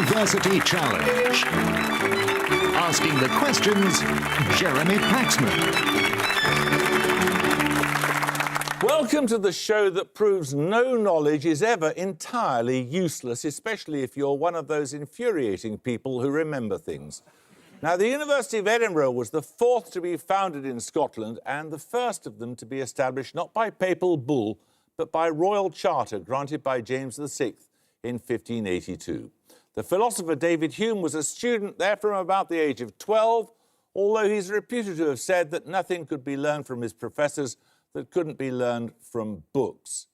University Challenge. Asking the questions, Jeremy Paxman. Welcome to the show that proves no knowledge is ever entirely useless, especially if you're one of those infuriating people who remember things. Now, the University of Edinburgh was the fourth to be founded in Scotland and the first of them to be established not by papal bull, but by royal charter granted by James VI in 1582. The philosopher David Hume was a student there from about the age of 12, although he's reputed to have said that nothing could be learned from his professors that couldn't be learned from books.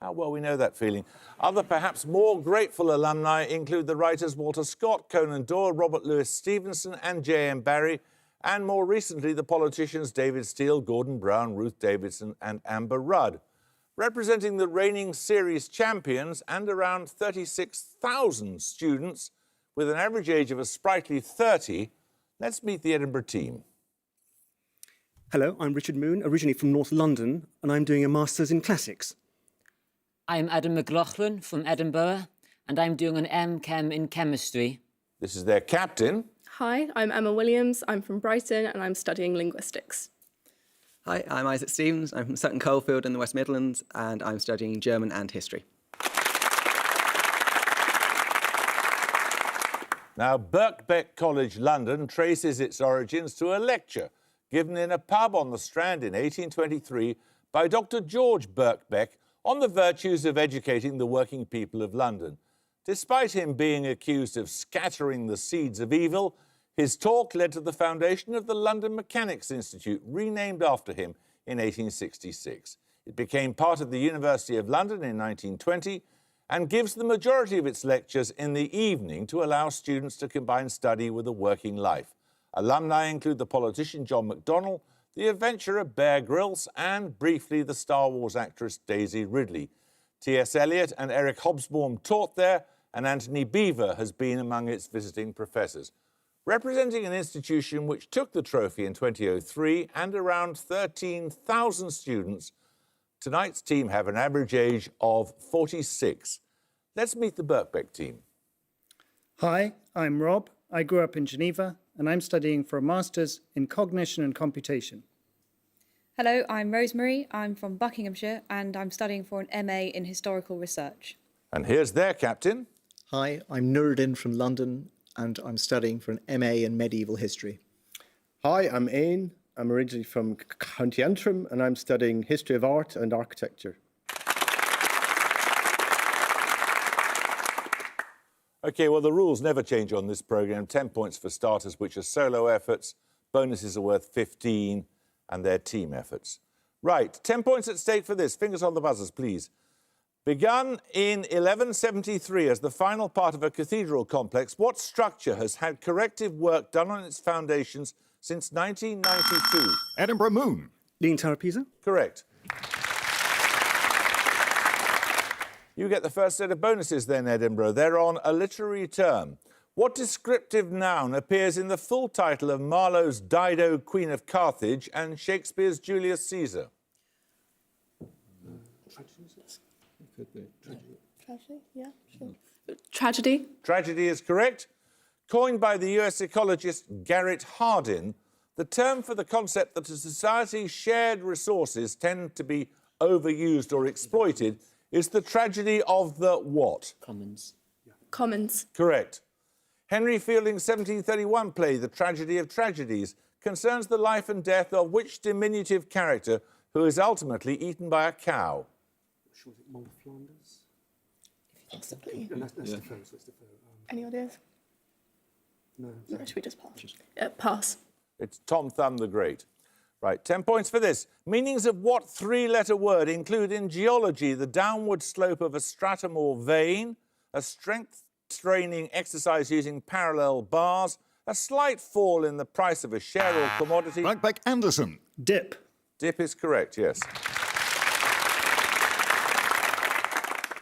How well we know that feeling. Other, perhaps more grateful alumni include the writers Walter Scott, Conan Doyle, Robert Louis Stevenson and J.M. Barrie, and more recently the politicians David Steele, Gordon Brown, Ruth Davidson and Amber Rudd. Representing the reigning series champions and around 36,000 students with an average age of a sprightly 30, let's meet the Edinburgh team. Hello, I'm Richard Moon, originally from North London, and I'm doing a Masters in Classics. I'm Adam McLaughlin from Edinburgh, and I'm doing an M.Chem in Chemistry. This is their captain. Hi, I'm Emma Williams. I'm from Brighton, and I'm studying linguistics. Hi, I'm Isaac Stevens. I'm from Sutton Coldfield in the West Midlands, and I'm studying German and history. Now, Birkbeck College, London, traces its origins to a lecture given in a pub on the Strand in 1823 by Dr. George Birkbeck on the virtues of educating the working people of London. Despite him being accused of scattering the seeds of evil, his talk led to the foundation of the London Mechanics Institute, renamed after him in 1866. It became part of the University of London in 1920 and gives the majority of its lectures in the evening to allow students to combine study with a working life. Alumni include the politician John McDonnell, the adventurer Bear Grylls, and, briefly, the Star Wars actress Daisy Ridley. T.S. Eliot and Eric Hobsbawm taught there, and Anthony Beevor has been among its visiting professors. Representing an institution which took the trophy in 2003 and around 13,000 students, tonight's team have an average age of 46. Let's meet the Birkbeck team. Hi, I'm Rob. I grew up in Geneva, and I'm studying for a Masters in Cognition and Computation. Hello, I'm Rosemary. I'm from Buckinghamshire, and I'm studying for an MA in Historical Research. And here's their captain. Hi, I'm Nuruddin from London, and I'm studying for an MA in Medieval History. Hi, I'm Aine. I'm originally from County Antrim, and I'm studying History of Art and Architecture. OK, well, the rules never change on this programme. 10 points for starters, which are solo efforts. Bonuses are worth 15, and they're team efforts. Right, 10 points at stake for this. Fingers on the buzzers, please. Begun in 1173 as the final part of a cathedral complex, what structure has had corrective work done on its foundations since 1992? Edinburgh Moon. Leaning Tower of Pisa? Correct. You get the first set of bonuses then, Edinburgh. They're on a literary term. What descriptive noun appears in the full title of Marlowe's Dido, Queen of Carthage, and Shakespeare's Julius Caesar? Tragedy, yeah, sure. Tragedy. Tragedy is correct. Coined by the US ecologist Garrett Hardin, the term for the concept that a society's shared resources tend to be overused or exploited is the tragedy of the what? Commons. Commons. Correct. Henry Fielding's 1731 play, The Tragedy of Tragedies, concerns the life and death of which diminutive character who is ultimately eaten by a cow? Sure, is it Mull of Flanders? Possibly. Let's defer. Any ideas? No. Should we just pass? Pass. It's Tom Thumb the Great. Right, 10 points for this. Meanings of what three-letter word include in geology the downward slope of a stratum or vein, a strength-training exercise using parallel bars, a slight fall in the price of a share or commodity? Birkbeck Anderson. Dip. Dip is correct, yes.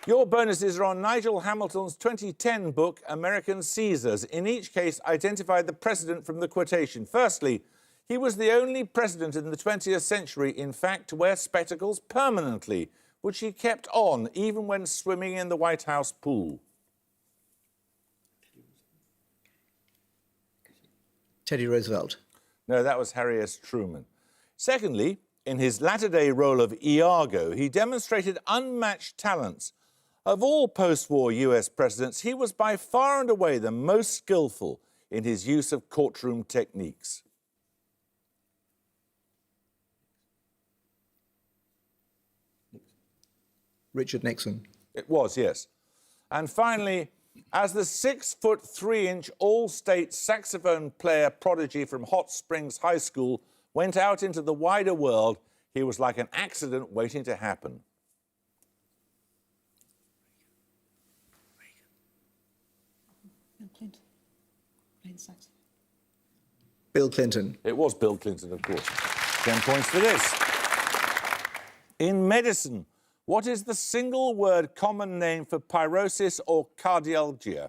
Your bonuses are on Nigel Hamilton's 2010 book, American Caesars. In each case, identify the president from the quotation. Firstly, he was the only president in the 20th century, in fact, to wear spectacles permanently, which he kept on even when swimming in the White House pool. Teddy Roosevelt. No, that was Harry S. Truman. Secondly, in his latter-day role of Iago, he demonstrated unmatched talents. Of all post-war US presidents, he was by far and away the most skillful in his use of courtroom techniques. Richard Nixon. It was, yes. And finally, as the 6'3" all-state saxophone player prodigy from Hot Springs High School went out into the wider world, he was like an accident waiting to happen. Bill Clinton. It was Bill Clinton, of course. 10 points for this. In medicine, what is the single-word common name for pyrosis or cardialgia?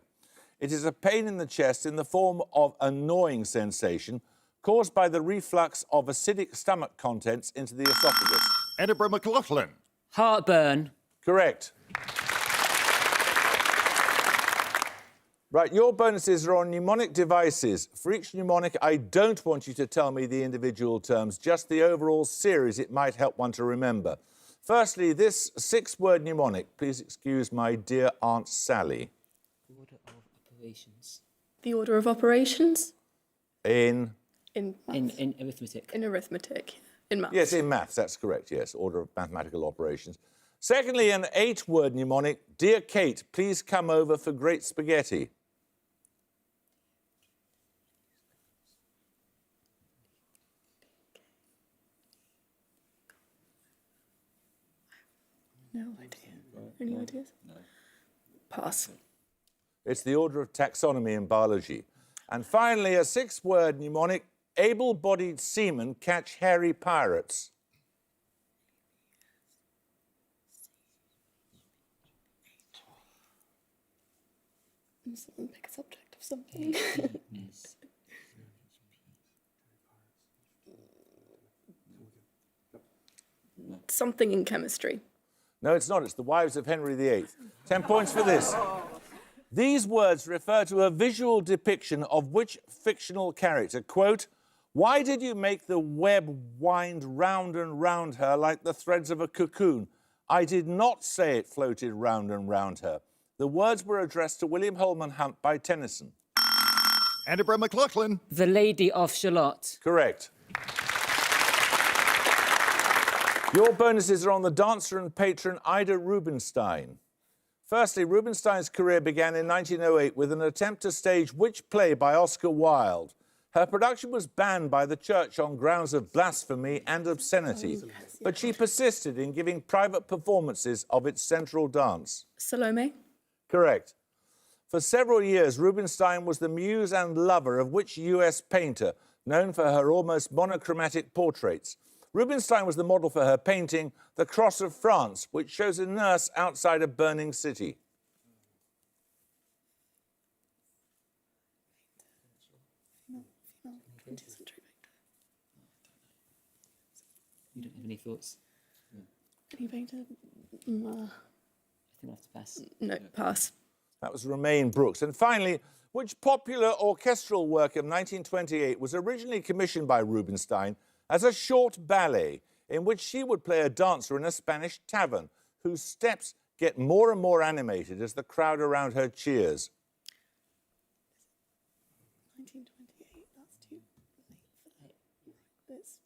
It is a pain in the chest in the form of a gnawing sensation caused by the reflux of acidic stomach contents into the esophagus. Edinburgh McLaughlin. Heartburn. Correct. Right, your bonuses are on mnemonic devices. For each mnemonic, I don't want you to tell me the individual terms, just the overall series. It might help one to remember. Firstly, this 6-word mnemonic. Please excuse my dear Aunt Sally. Order of operations. The order of operations? In arithmetic. In arithmetic. In maths. Yes, in maths, that's correct, yes. Order of mathematical operations. Secondly, an 8-word mnemonic. Dear Kate, please come over for great spaghetti. No idea. Any ideas? No. Pass. It's the order of taxonomy in biology. And finally, a 6-word mnemonic. Able-bodied seamen catch hairy pirates. Pick a subject of something. Something in chemistry. No, it's not. It's the wives of Henry VIII. 10 points for this. These words refer to a visual depiction of which fictional character? Quote, why did you make the web wind round and round her like the threads of a cocoon? I did not say it floated round and round her. The words were addressed to William Holman Hunt by Tennyson. Edinburgh McLaughlin. The Lady of Shalott. Correct. Your bonuses are on the dancer and patron Ida Rubinstein. Firstly, Rubinstein's career began in 1908 with an attempt to stage which play by Oscar Wilde? Her production was banned by the church on grounds of blasphemy and obscenity, but she persisted in giving private performances of its central dance. Salome? Correct. For several years, Rubinstein was the muse and lover of which US painter, known for her almost monochromatic portraits? Rubinstein was the model for her painting, The Cross of France, which shows a nurse outside a burning city. You don't have any thoughts? Any painter? I think I'll have to pass. No, pass. That was Romaine Brooks. And finally, which popular orchestral work of 1928 was originally commissioned by Rubinstein as a short ballet in which she would play a dancer in a Spanish tavern whose steps get more and more animated as the crowd around her cheers? 1928, that's too late for that. Is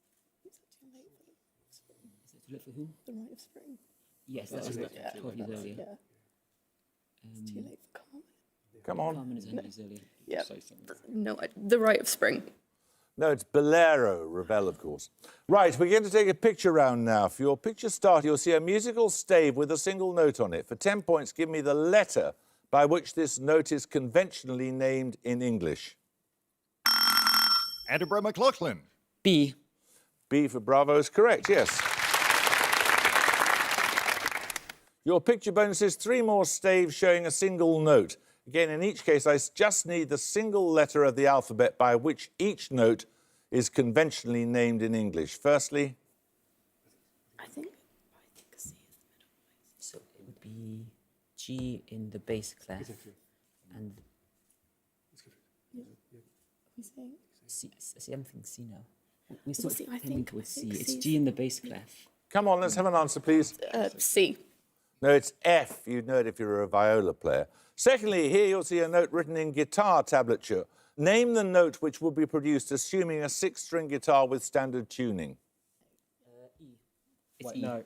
it too late for spring? Is it too late for whom? The Rite of Spring? Yes, that was 12 years earlier. Yeah. It's too late for Carmen. Come on. Carmen is 8 years earlier. Yeah. No, The Rite of Spring. No, it's Bolero, Ravel, of course. Right, we're going to take a picture round now. For your picture start, you'll see a musical stave with a single note on it. For 10 points, give me the letter by which this note is conventionally named in English. Edinburgh McLaughlin. B. B for Bravo is correct, yes. Your picture bonus is 3 more staves showing a single note. Again, in each case, I just need the single letter of the alphabet by which each note is conventionally named in English. Firstly, I think C is the middle voice. So it would be G in the bass clef. And Are we saying? See, I'm thinking C now. We're Well, see, I think towards C. C It's is- G in the bass clef. Come on, let's have an answer, please. C. No, it's F. You'd know it if you were a viola player. Secondly, here you'll see a note written in guitar tablature. Name the note which would be produced assuming a six-string guitar with standard tuning. E. It's E. No.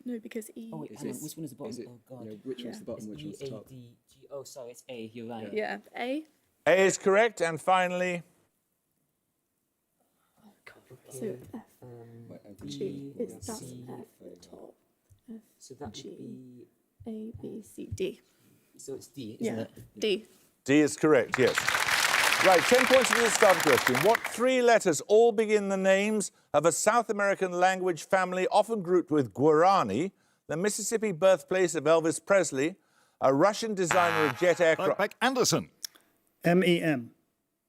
No, because E. Oh, wait, hang on. Which one is the bottom? Oh, God. which one's the bottom, It's which one's the top? E, A, D, G. Oh, sorry, it's A. You're right. Yeah. A. A is correct. And finally, So F. G. That's F at the top. F. So that G. would be... A, B, C, D. So it's D, isn't Yeah. it? D. D is correct, yes. Right, 10 points for the start question. What three letters all begin the names of a South American language family often grouped with Guarani, the Mississippi birthplace of Elvis Presley, a Russian designer of jet aircraft... Birkbeck Anderson. MEM.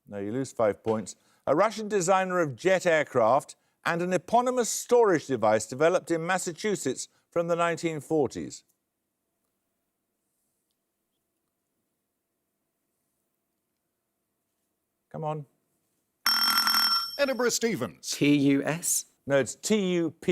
No, you lose 5 points. A Russian designer of jet aircraft and an eponymous storage device developed in Massachusetts from the 1940s. Come on. Edinburgh Stevens. TUS. No, it's TUP.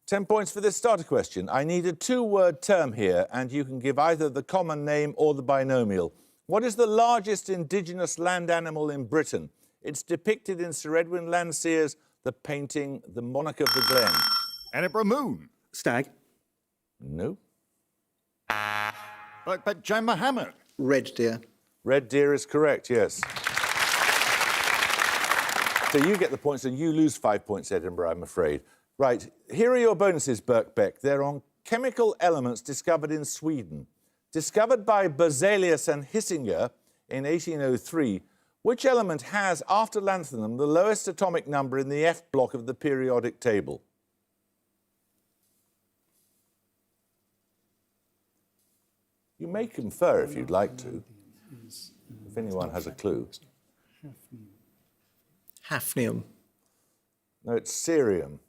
10 points for this starter question. I need a two-word term here, and you can give either the common name or the binomial. What is the largest indigenous land animal in Britain? It's depicted in Sir Edwin Landseer's The painting The Monarch of the Glen. Edinburgh Moon. Stag. No. Birkbeck Jan Mohammed. Red deer. Red deer is correct, yes. So you get the points and you lose 5 points, Edinburgh, I'm afraid. Right, here are your bonuses, Birkbeck. They're on chemical elements discovered in Sweden. Discovered by Berzelius and Hissinger in 1803, which element has, after lanthanum, the lowest atomic number in the F block of the periodic table? You may confer if you'd like to, if anyone has a clue. Hafnium. No, it's cerium.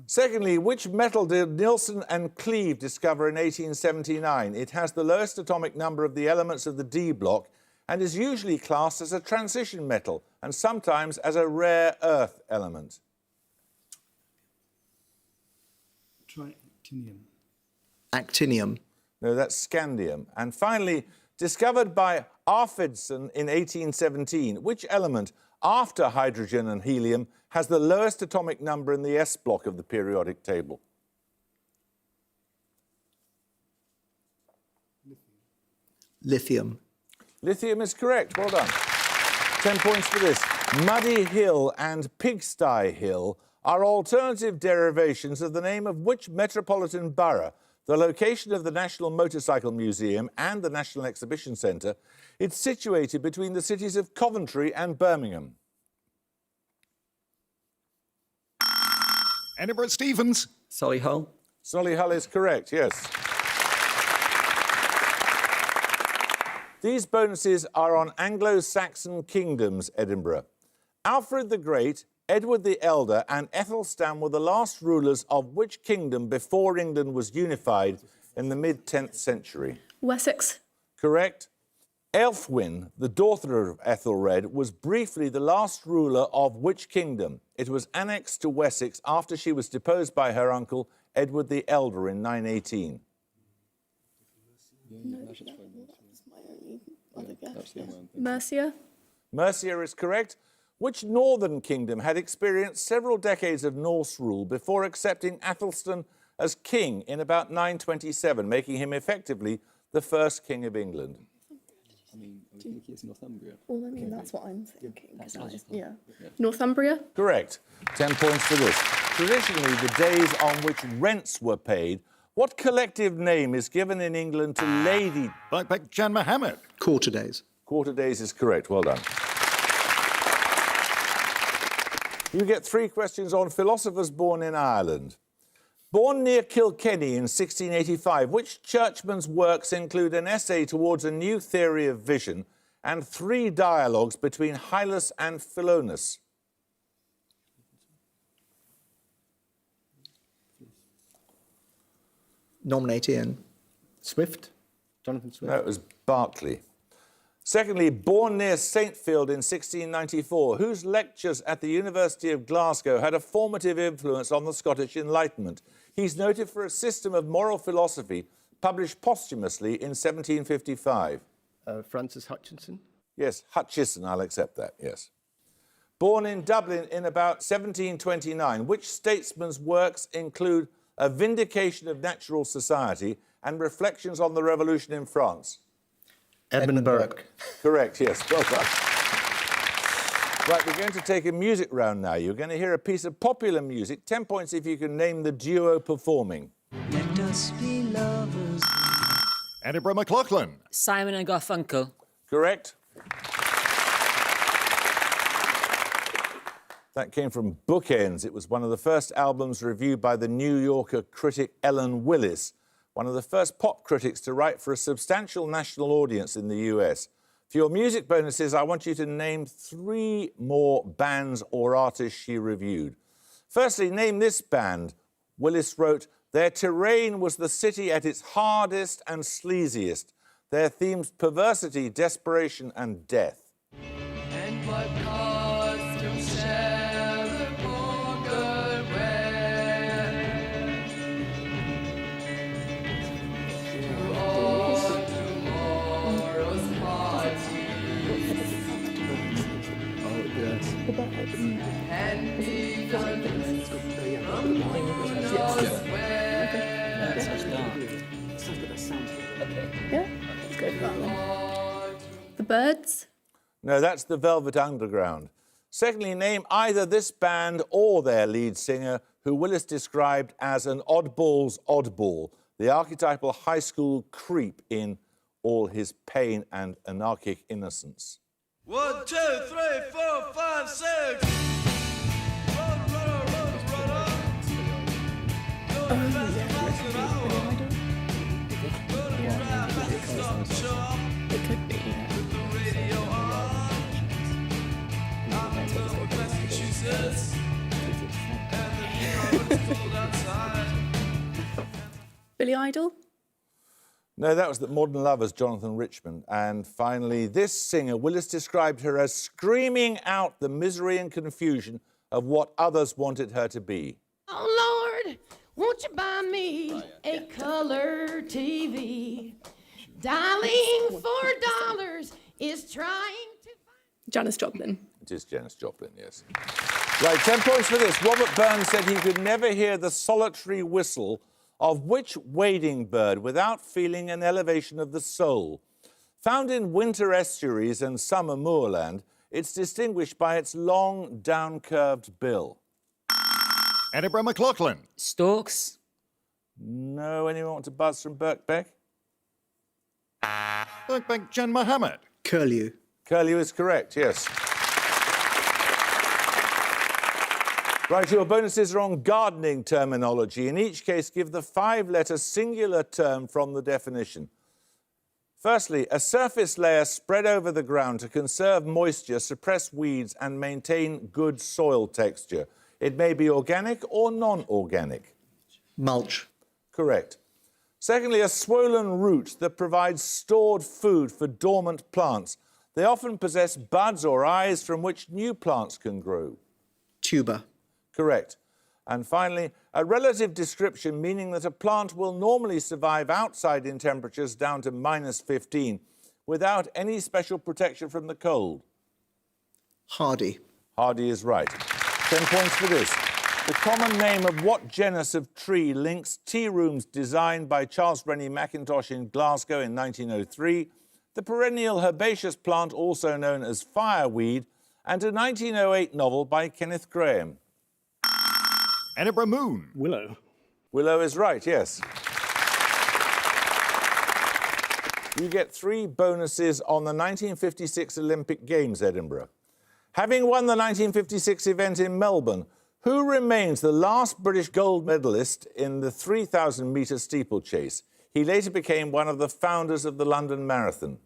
Secondly, which metal did Nilsson and Cleve discover in 1879? It has the lowest atomic number of the elements of the D block and is usually classed as a transition metal and sometimes as a rare earth element. Try actinium. Actinium. No, that's scandium. And finally, discovered by Arfvedson in 1817, which element, after hydrogen and helium, has the lowest atomic number in the S block of the periodic table? Lithium. Lithium is correct. Well done. 10 points for this. Muddy Hill and Pigsty Hill are alternative derivations of the name of which metropolitan borough? The location of the National Motorcycle Museum and the National Exhibition Centre. It's situated between the cities of Coventry and Birmingham. Edinburgh Stevens. Solihull. Solihull is correct, yes. These bonuses are on Anglo-Saxon kingdoms, Edinburgh. Alfred the Great, Edward the Elder and Aethelstan were the last rulers of which kingdom before England was unified in the mid-10th century? Wessex. Correct. Aelfwine, the daughter of Ethelred, was briefly the last ruler of which kingdom? It was annexed to Wessex after she was deposed by her uncle, Edward the Elder, in 918. No, that was my only other guess. Yeah. Mercia. Mercia is correct. Which northern kingdom had experienced several decades of Norse rule before accepting Aethelstan as king in about 927, making him effectively the first king of England? I think it's Northumbria. Well, I mean, that's what I'm thinking. Yeah. Northumbria. Correct. 10 points for this. Traditionally, the days on which rents were paid, what collective name is given in England to lady... Birkbeck Jan Mohammed. Quarter days. Quarter days is correct. Well done. You get 3 questions on philosophers born in Ireland. Born near Kilkenny in 1685, which churchman's works include an essay towards a new theory of vision and 3 dialogues between Hylas and Philonous? Nominate Ian. Swift. Jonathan Swift. No, it was Berkeley. Secondly, born near Saintfield in 1694, whose lectures at the University of Glasgow had a formative influence on the Scottish Enlightenment. He's noted for a system of moral philosophy published posthumously in 1755. Francis Hutchinson. Yes, Hutchison, I'll accept that, yes. Born in Dublin in about 1729, which statesman's works include A Vindication of Natural Society and Reflections on the Revolution in France? Edmund Burke. Correct, yes, well done. Right, we're going to take a music round now. You're going to hear a piece of popular music. 10 points if you can name the duo performing. Let us be lovers. Edinburgh McLaughlin. Simon and Garfunkel. Correct. That came from Bookends. It was one of the first albums reviewed by the New Yorker critic Ellen Willis, one of the first pop critics to write for a substantial national audience in the US. For your music bonuses, I want you to name 3 more bands or artists she reviewed. Firstly, name this band. Willis wrote, "Their terrain was the city at its hardest and sleaziest. Their themes perversity, desperation and death." And what costume shall the poor girl wear? To all tomorrow's parties. Oh, yes. And even from who knows where. Yeah, let's go for that one. The Birds. No, that's the Velvet Underground. Secondly, name either this band or their lead singer, who Willis described as an oddball's oddball, the archetypal high school creep in all his pain and anarchic innocence. 1, 2, 3, 4, 5, 6. It could be. Billy Idol. No, that was the Modern Lovers, Jonathan Richman. And finally, this singer, Willis described her as screaming out the misery and confusion of what others wanted her to be. Oh, Lord, won't you buy me a color TV? Dialing $4 is trying to find... Janis Joplin. It is Janis Joplin, yes. Right, 10 points for this. Robert Burns said he could never hear the solitary whistle of which wading bird without feeling an elevation of the soul. Found in winter estuaries and summer moorland, it's distinguished by its long, down-curved bill. Edinburgh McLaughlin. Storks. No, anyone want to buzz from Birkbeck? Birkbeck Jan Mohammed. Curlew. Curlew is correct, yes. Right, your bonuses are on gardening terminology. In each case, give the 5-letter singular term from the definition. Firstly, a surface layer spread over the ground to conserve moisture, suppress weeds and maintain good soil texture. It may be organic or non-organic. Mulch. Correct. Secondly, a swollen root that provides stored food for dormant plants. They often possess buds or eyes from which new plants can grow. Tuber. Correct. And finally, a relative description meaning that a plant will normally survive outside in temperatures down to -15 without any special protection from the cold. Hardy. Hardy is right. 10 points for this. The common name of what genus of tree links tea rooms designed by Charles Rennie Mackintosh in Glasgow in 1903, the perennial herbaceous plant also known as fireweed, and a 1908 novel by Kenneth Grahame? Edinburgh Moon. Willow. Willow is right, yes. You get 3 bonuses on the 1956 Olympic Games, Edinburgh. Having won the 1956 event in Melbourne, who remains the last British gold medalist in the 3,000-metre steeplechase? He later became one of the founders of the London Marathon.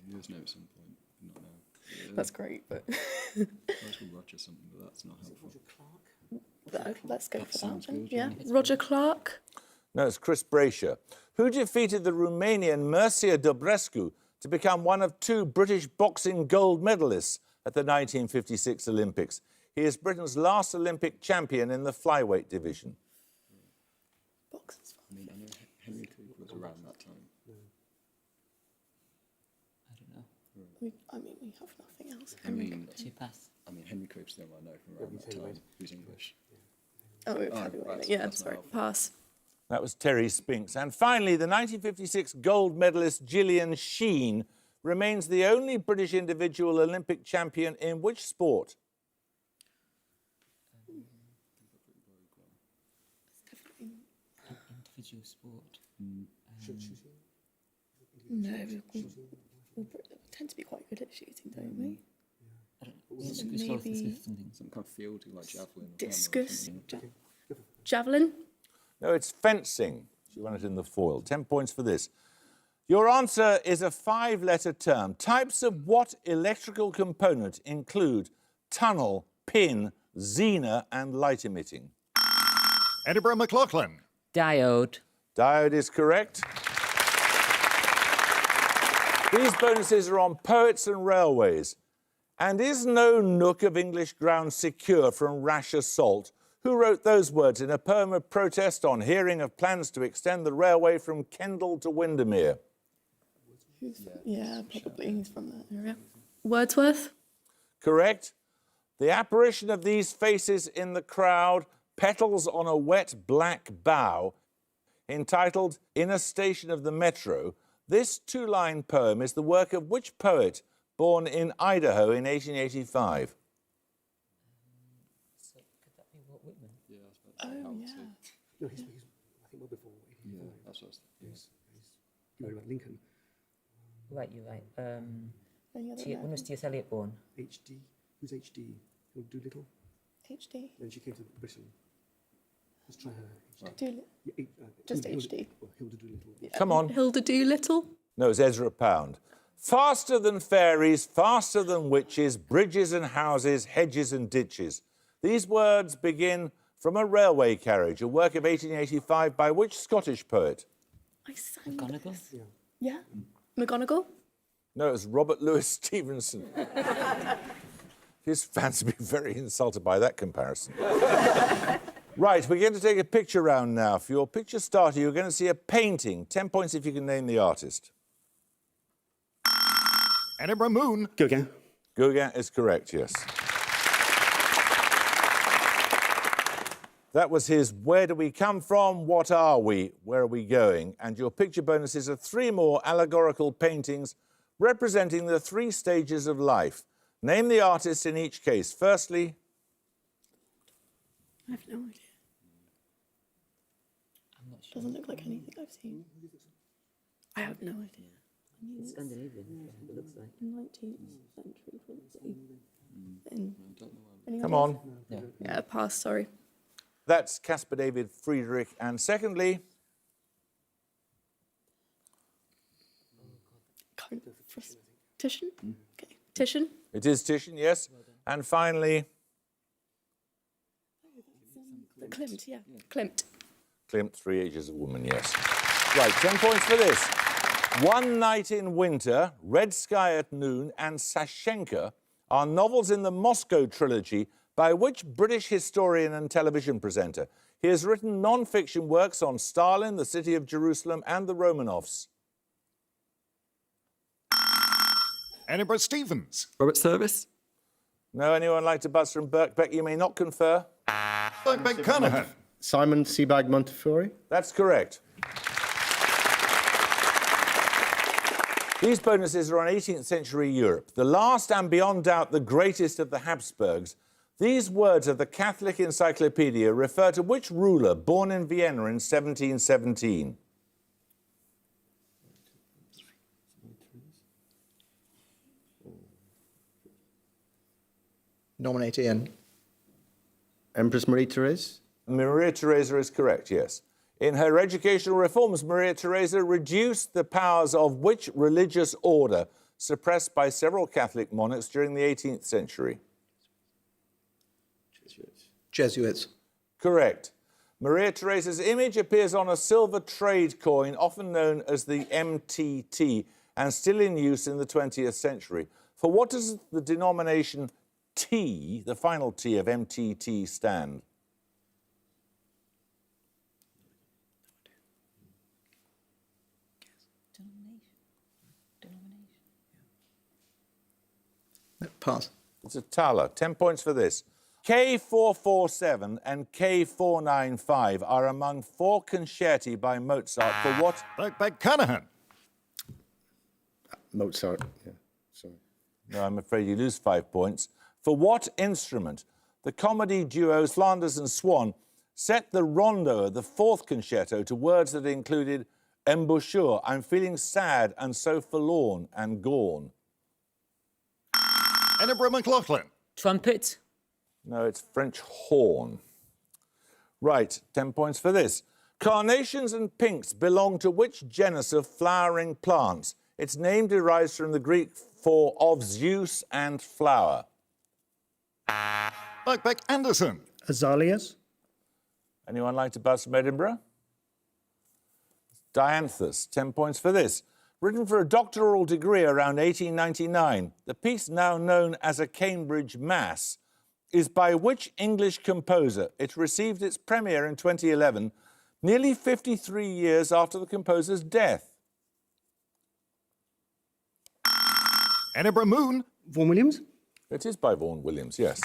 Years know at some point, not now. That's great, but Roger something, but that's not helpful. let's go for that then. Yeah, Roger Clark. No, it's Chris Brasher. Who defeated the Romanian Mircea Dobrescu to become one of 2 British boxing gold medalists at the 1956 Olympics? He is Britain's last Olympic champion in the flyweight division. Boxing's fine. I mean, I know Henry Cooper was around that time. I don't know. We have nothing else. I mean, Pass. I mean, Henry Cooper's the only one I know from around that time who's English. Oh, right, yeah, that's sorry. not Pass. That was Terry Spinks. And finally, the 1956 gold medalist Gillian Sheen remains the only British individual Olympic champion in which sport? Individual sport. No, we tend to be quite good at shooting, don't we? Maybe Some kind of field, like javelin. or discus, something. javelin. No, it's fencing. She won it in the foil. 10 points for this. Your answer is a 5-letter term. Types of what electrical component include tunnel, pin, zener, and light emitting? Edinburgh McLaughlin. Diode. Diode is correct. These bonuses are on poets and railways. And is no nook of English ground secure from rash assault? Who wrote those words in a poem of protest on hearing of plans to extend the railway from Kendal to Windermere? Yeah, probably. He's from that area. Wordsworth. Correct. The apparition of these faces in the crowd, petals on a wet black bough, entitled In a Station of the Metro. This 2-line poem is the work of which poet born in Idaho in 1885? Oh, yeah. No, he's I think well before 84. Yeah, that's what I was thinking. You know about Lincoln. Right, you're right. Any other When was T.S. Eliot born? HD. Who's HD? Doolittle. HD. Then she came to Britain. Let's try her. Doolittle. Yeah, Just Hilda, HD. Well, Hilda Doolittle. Yeah. Come on. Hilda Doolittle. No, it's Ezra Pound. Faster than fairies, faster than witches, bridges and houses, hedges and ditches. These words begin from a railway carriage, a work of 1885 by which Scottish poet? I sang McGonagall? this. Yeah. McGonagall? No, it was Robert Louis Stevenson. His fans would be very insulted by that comparison. Right, we're going to take a picture round now. For your picture starter, you're going to see a painting. 10 points if you can name the artist. Edinburgh Moon. Gauguin. Gauguin is correct, yes. That was his Where Do We Come From? What Are We? Where Are We Going? And your picture bonuses are 3 more allegorical paintings representing the 3 stages of life. Name the artist in each case. Firstly, I have no idea. I'm not sure. Doesn't look like anything I've seen. I have no idea. It's Scandinavian, it looks like. 19th century, probably. In, come on. yeah, pass, sorry. That's Caspar David Friedrich. And secondly, Titian? Okay. Titian? it is Titian, yes. And finally, Klimt, yeah. Klimt. Klimt, 3 Ages of Woman, yes. Right, 10 points for this. One Night in Winter, Red Sky at Noon, and Sashenka are novels in the Moscow trilogy by which British historian and television presenter? He has written non-fiction works on Stalin, the city of Jerusalem, and the Romanovs. Edinburgh Stevens. Robert Service. No, anyone like to buzz from Birkbeck? You may not confer. Birkbeck Carnahan. Simon Sebag Montefiore. That's correct. These bonuses are on 18th century Europe. The last and beyond doubt the greatest of the Habsburgs. These words of the Catholic Encyclopedia refer to which ruler born in Vienna in 1717? Nominate Ian. Empress Marie Therese. Maria Theresa is correct, yes. In her educational reforms, Maria Theresa reduced the powers of which religious order suppressed by several Catholic monarchs during the 18th century? Jesuits. Correct. Maria Theresa's image appears on a silver trade coin, often known as the MTT, and still in use in the 20th century. For what does the denomination T, the final T of MTT, stand? Pass. It's a thaler. 10 points for this. K447 and K495 are among 4 concerti by Mozart for what? Birkbeck Canahan. Mozart. Yeah, sorry. No, I'm afraid you lose 5 points. For what instrument? The comedy duos Flanders and Swan set the rondo, the 4th concerto, to words that included embouchure, I'm feeling sad and so forlorn and gone. Edinburgh McLaughlin. Trumpet. No, it's French horn. Right, 10 points for this. Carnations and pinks belong to which genus of flowering plants? Its name derives from the Greek for of Zeus and flower. Birkbeck Anderson. Azaleas. Anyone like to buzz from Edinburgh? Dianthus, 10 points for this. Written for a doctoral degree around 1899, the piece now known as a Cambridge Mass is by which English composer? It received its premiere in 2011, nearly 53 years after the composer's death. Edinburgh Moon. Vaughan Williams? It is by Vaughan Williams, yes.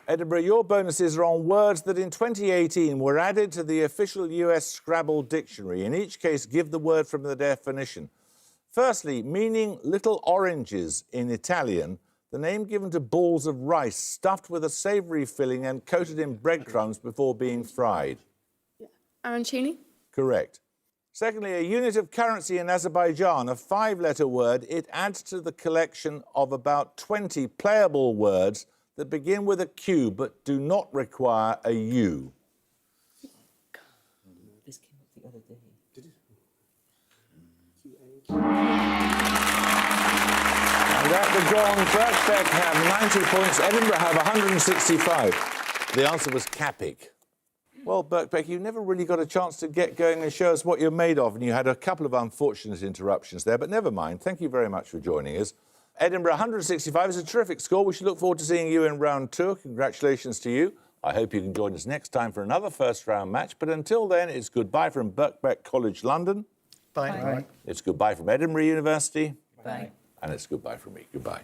Edinburgh, your bonuses are on words that in 2018 were added to the official US Scrabble dictionary. In each case, give the word from the definition. Firstly, meaning little oranges in Italian, the name given to balls of rice stuffed with a savoury filling and coated in breadcrumbs before being fried. Arancini. Correct. Secondly, a unit of currency in Azerbaijan, a 5-letter word, it adds to the collection of about 20 playable words that begin with a Q but do not require a U. This came up the other day. Did it? And at the gong, Birkbeck have 90 points, Edinburgh have 165. The answer was Cappic. Well, Birkbeck, you never really got a chance to get going and show us what you're made of, and you had a couple of unfortunate interruptions there, but never mind. Thank you very much for joining us. Edinburgh 165 is a terrific score. We should look forward to seeing you in round 2. Congratulations to you. I hope you can join us next time for another first-round match. But until then, it's goodbye from Birkbeck College, London. Bye. Bye. It's goodbye from Edinburgh University. Bye. And it's goodbye from me. Goodbye.